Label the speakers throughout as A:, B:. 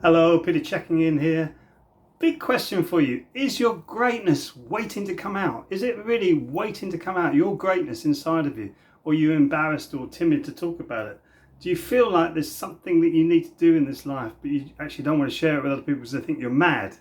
A: Hello, Peter checking in here. Big question for you. Is your greatness waiting to come out? Is it really waiting to come out, your greatness inside of you? Or are you embarrassed or timid to talk about it? Do you feel like there's something that you need to do in this life, but you actually don't want to share it with other people because they think you're mad?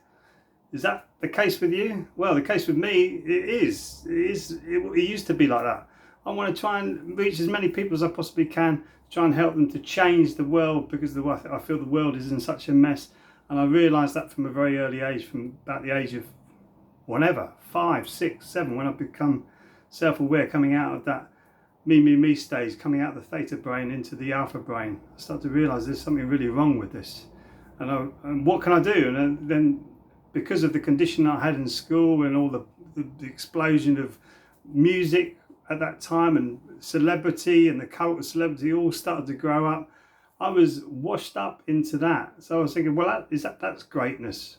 A: Is that the case with you? Well, the case with me, it is. It used to be like that. I want to try and reach as many people as I possibly can, try and help them to change the world, because I feel the world is in such a mess. And I realised that from a very early age, from about the age of whenever, 5, 6, 7, when I've become self-aware, coming out of that me stage, coming out of the theta brain into the alpha brain. I start to realise there's something really wrong with this. And what can I do? And then because of the condition I had in school and all the explosion of music at that time and celebrity and the cult of celebrity all started to grow up, I was washed up into that. So I was thinking, well, that's greatness.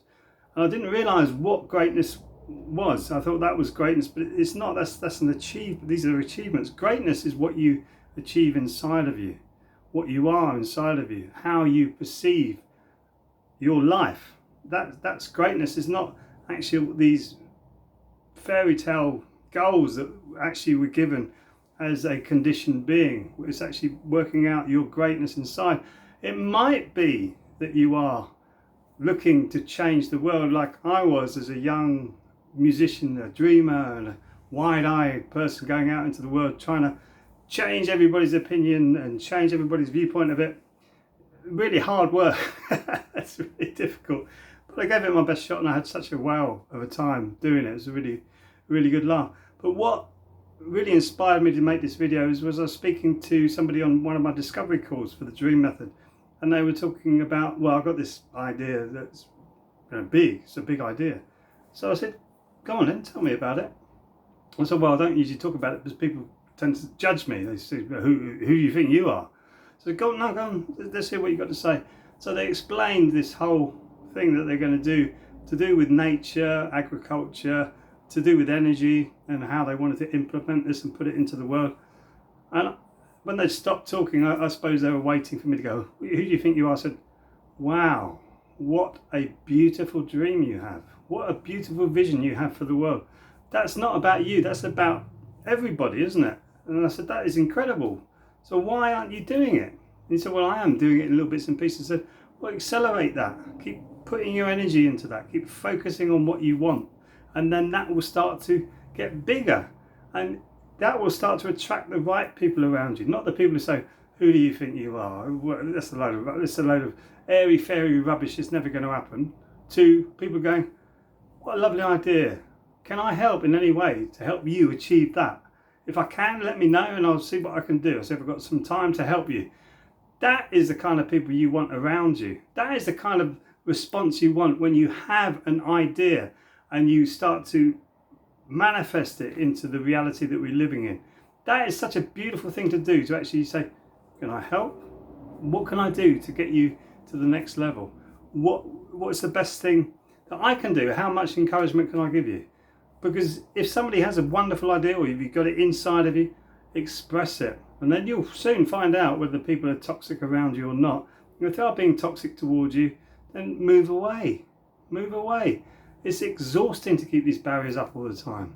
A: And I didn't realise what greatness was. I thought that was greatness, but it's not. That's an achievement. These are achievements. Greatness is what you achieve inside of you, what you are inside of you, how you perceive your life. That's greatness. Is not actually these fairy tale goals that actually were given as a conditioned being. It's actually working out your greatness inside. It might be that you are looking to change the world like I was as a young musician, a dreamer and a wide-eyed person going out into the world trying to change everybody's opinion and change everybody's viewpoint of it. Really hard work. That's really difficult, but I gave it my best shot and I had such a wow of a time doing it. It was a really good laugh. But what really inspired me to make this video was I was speaking to somebody on one of my discovery calls for the dream method, and they were talking about, well, I've got this idea that's big. It's a big idea. So I said, go on then, tell me about it. I said, well, I don't usually talk about it because people tend to judge me. They say, who do you think you are? So go on, let's hear what you've got to say. So they explained this whole thing that they're going to do with nature, agriculture, to do with energy, and how they wanted to implement this and put it into the world. And when they stopped talking, I suppose they were waiting for me to go, who do you think you are? I said, wow, what a beautiful dream you have. What a beautiful vision you have for the world. That's not about you, that's about everybody, isn't it? And I said, that is incredible. So why aren't you doing it? And he said, well, I am doing it in little bits and pieces. I said, well, accelerate that. Keep putting your energy into that. Keep focusing on what you want. And then that will start to get bigger. And that will start to attract the right people around you. Not the people who say, who do you think you are? That's a load of airy fairy rubbish. It's never going to happen. To people going, what a lovely idea. Can I help in any way to help you achieve that? If I can, let me know and I'll see what I can do. So if I've got some time to help you. That is the kind of people you want around you. That is the kind of response you want when you have an idea and you start to manifest it into the reality that we're living in. That is such a beautiful thing to do, to actually say, can I help? What can I do to get you to the next level? What's the best thing that I can do? How much encouragement can I give you? Because if somebody has a wonderful idea, or if you've got it inside of you, express it. And then you'll soon find out whether people are toxic around you or not. And if they are being toxic towards you, then move away. Move away. It's exhausting to keep these barriers up all the time.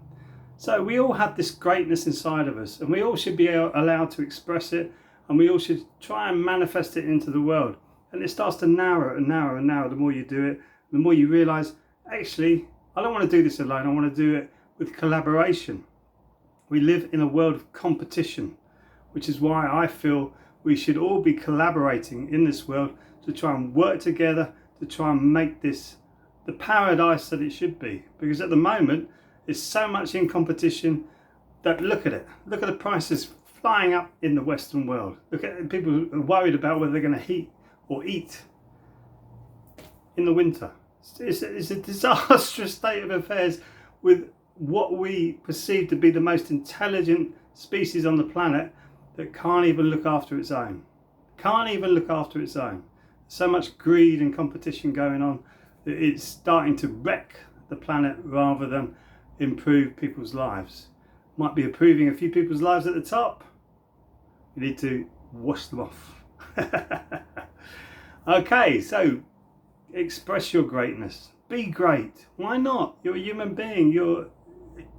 A: So we all have this greatness inside of us, and we all should be allowed to express it, and we all should try and manifest it into the world. And it starts to narrow and narrow and narrow the more you do it, the more you realise, actually, I don't want to do this alone, I want to do it with collaboration. We live in a world of competition, which is why I feel we should all be collaborating in this world to try and work together, to try and make this the paradise that it should be. Because at the moment, there's so much in competition that look at the prices flying up in the Western world. Look at people who are worried about whether they're going to heat or eat in the winter. It's a disastrous state of affairs with what we perceive to be the most intelligent species on the planet that can't even look after its own. Can't even look after its own. So much greed and competition going on that it's starting to wreck the planet rather than improve people's lives. Might be improving a few people's lives at the top. You need to wash them off. Okay, so Express your greatness. Be great. Why not? You're a human being. You're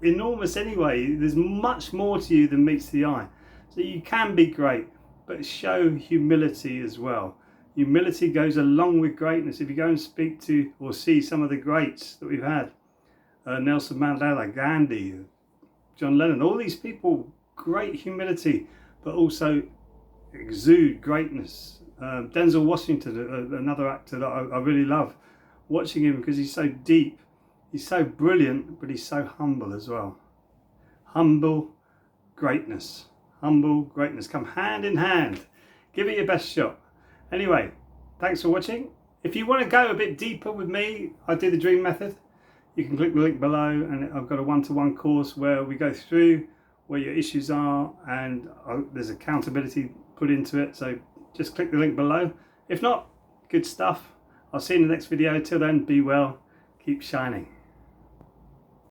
A: enormous anyway. There's much more to you than meets the eye. So you can be great, but show humility as well. Humility goes along with greatness. If you go and speak to or see some of the greats that we've had, Nelson Mandela, Gandhi, John Lennon, all these people, great humility, but also exude greatness. Denzel Washington, another actor that I really love watching him because he's so deep, he's so brilliant, but he's so humble as well. Humble greatness come hand in hand. Give it your best shot. Anyway, thanks for watching. If you want to go a bit deeper with me, I do the dream method. You can click the link below, and I've got a one-to-one course where we go through where your issues are, and there's accountability put into it. So just click the link below. If not, good stuff. I'll see you in the next video. Till then, be well, keep shining.